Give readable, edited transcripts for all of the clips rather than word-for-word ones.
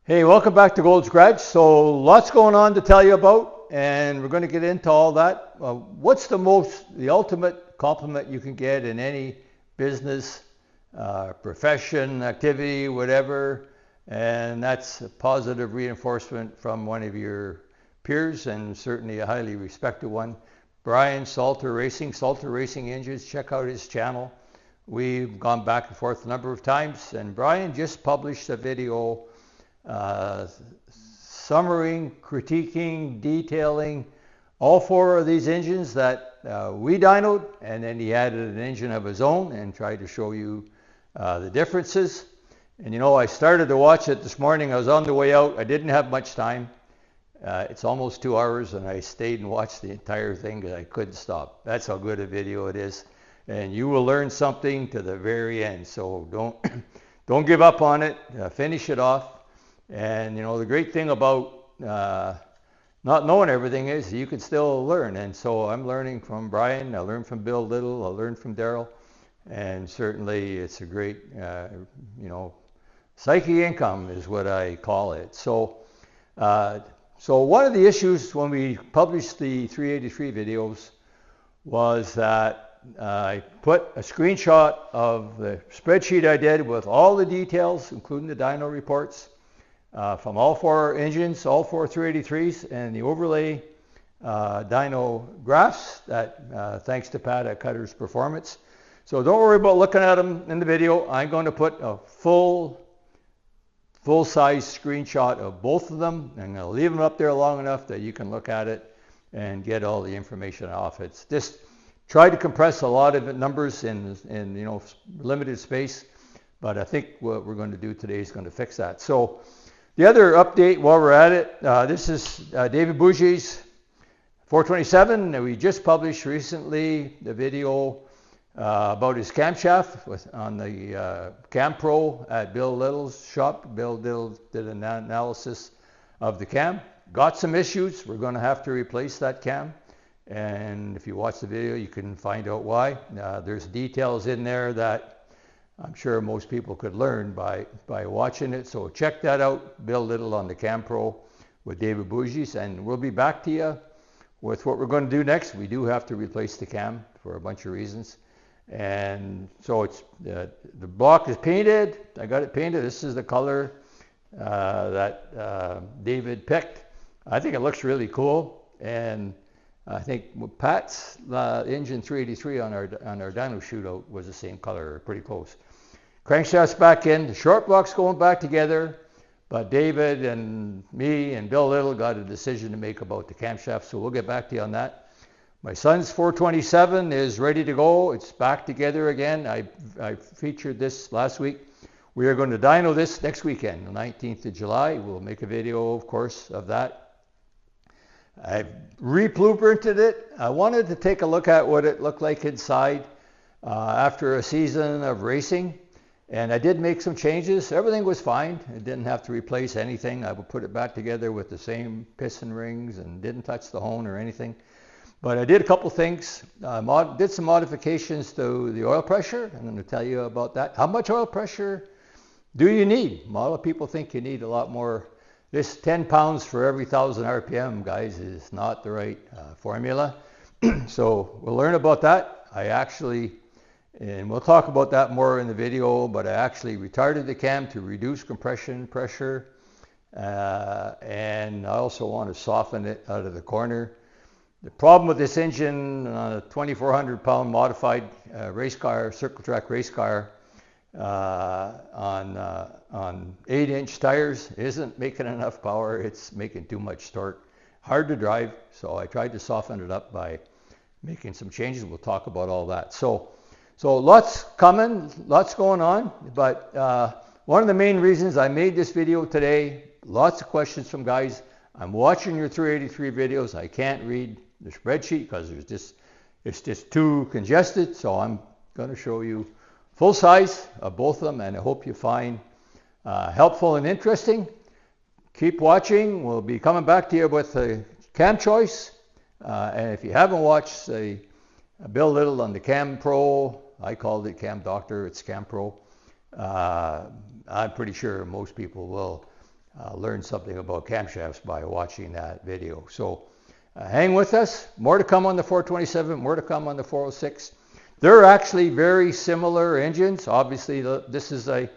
Hey, welcome back to Gold Scratch. So lots going on to tell you about, and we're going to get into all that. What's the ultimate compliment you can get in any business, profession, activity, whatever, and that's a positive reinforcement from one of your peers, and certainly a highly respected one. Brian, Salter Racing Engines. Check out his channel. We've gone back and forth a number of times, and Brian just published a video summarizing, critiquing, detailing all four of these engines that we dynoed, and then he added an engine of his own and tried to show you the differences. And you know, I started to watch it this morning. I was on the way out. I didn't have much time. It's almost 2 hours, and I stayed and watched the entire thing because I couldn't stop. That's how good a video it is, and you will learn something to the very end. So don't give up on it. Finish it off. And you know, the great thing about not knowing everything is you can still learn. And so I'm learning from Brian, I learned from Bill Little, I learned from Daryl, and certainly it's a great, psyche income is what I call it. So one of the issues when we published the 383 videos was that I put a screenshot of the spreadsheet I did with all the details, including the dyno reports, from all four engines, all four 383s, and the overlay dyno graphs that thanks to Pat at Cutter's Performance. So don't worry about looking at them in the video. I'm going to put a full-size screenshot of both of them, and I'm going to leave them up there long enough that you can look at it and get all the information off. It's just try to compress a lot of numbers in limited space, but I think what we're going to do today is going to fix that. So the other update while we're at it, this is David Bougier's 427. We just published recently the video about his camshaft on the Cam Pro at Bill Little's shop. Bill Little did an analysis of the cam. Got some issues. We're going to have to replace that cam. And if you watch the video, you can find out why. There's details in there that I'm sure most people could learn by watching it. So check that out, Bill Little on the Cam Pro with David Bougier's, and we'll be back to you with what we're going to do next. We do have to replace the cam for a bunch of reasons. And so it's the block is painted. I got it painted. This is the color that David picked. I think it looks really cool. And I think Pat's engine 383 on our dyno shootout was the same color, pretty close. Crankshaft's back in, the short block's going back together, but David and me and Bill Little got a decision to make about the camshaft, so we'll get back to you on that. My son's 427 is ready to go. It's back together again. I featured this last week. We are going to dyno this next weekend, the 19th of July. We'll make a video, of course, of that. I've re-blueprinted it. I wanted to take a look at what it looked like inside after a season of racing. And I did make some changes. Everything was fine. I didn't have to replace anything. I would put it back together with the same piston rings and didn't touch the hone or anything. But I did a couple things. Did some modifications to the oil pressure. I'm going to tell you about that. How much oil pressure do you need? A lot of people think you need a lot more. This 10 pounds for every 1,000 RPM, guys, is not the right formula. So we'll learn about that. And we'll talk about that more in the video, but I actually retarded the cam to reduce compression pressure. And I also want to soften it out of the corner. The problem with this engine on a 2,400 pound modified race car, circle track race car, on 8-inch tires isn't making enough power. It's making too much torque. Hard to drive, so I tried to soften it up by making some changes. We'll talk about all that. So lots coming, lots going on, but one of the main reasons I made this video today, lots of questions from guys. I'm watching your 383 videos. I can't read the spreadsheet because it's just too congested, so I'm going to show you full size of both of them, and I hope you find helpful and interesting. Keep watching. We'll be coming back to you with a cam choice, and if you haven't watched the Bill Little on the Cam Pro, I called it Cam Doctor, it's Cam Pro. I'm pretty sure most people will learn something about camshafts by watching that video. So hang with us. More to come on the 427, more to come on the 406. They're actually very similar engines. Obviously, this is a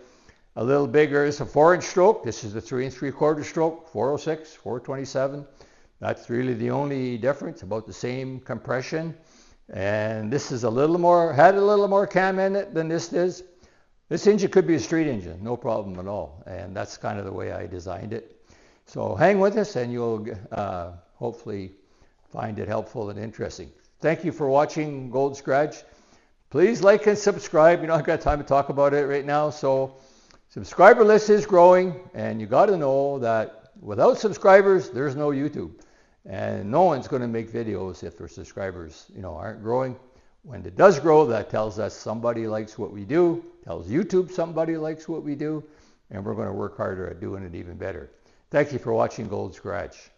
little bigger. It's a 4-inch stroke. This is a 3 3/4 stroke, 406, 427. That's really the only difference, about the same compression. And this is had a little more cam in it than this is. This engine could be a street engine, no problem at all. And that's kind of the way I designed it. So hang with us and you'll hopefully find it helpful and interesting. Thank you for watching Gold Scratch. Please like and subscribe. You know, I've got time to talk about it right now. So subscriber list is growing, and you got to know that without subscribers, there's no YouTube. And no one's going to make videos if their subscribers, aren't growing. When it does grow, that tells us somebody likes what we do, tells YouTube somebody likes what we do, and we're going to work harder at doing it even better. Thank you for watching Gold Scratch.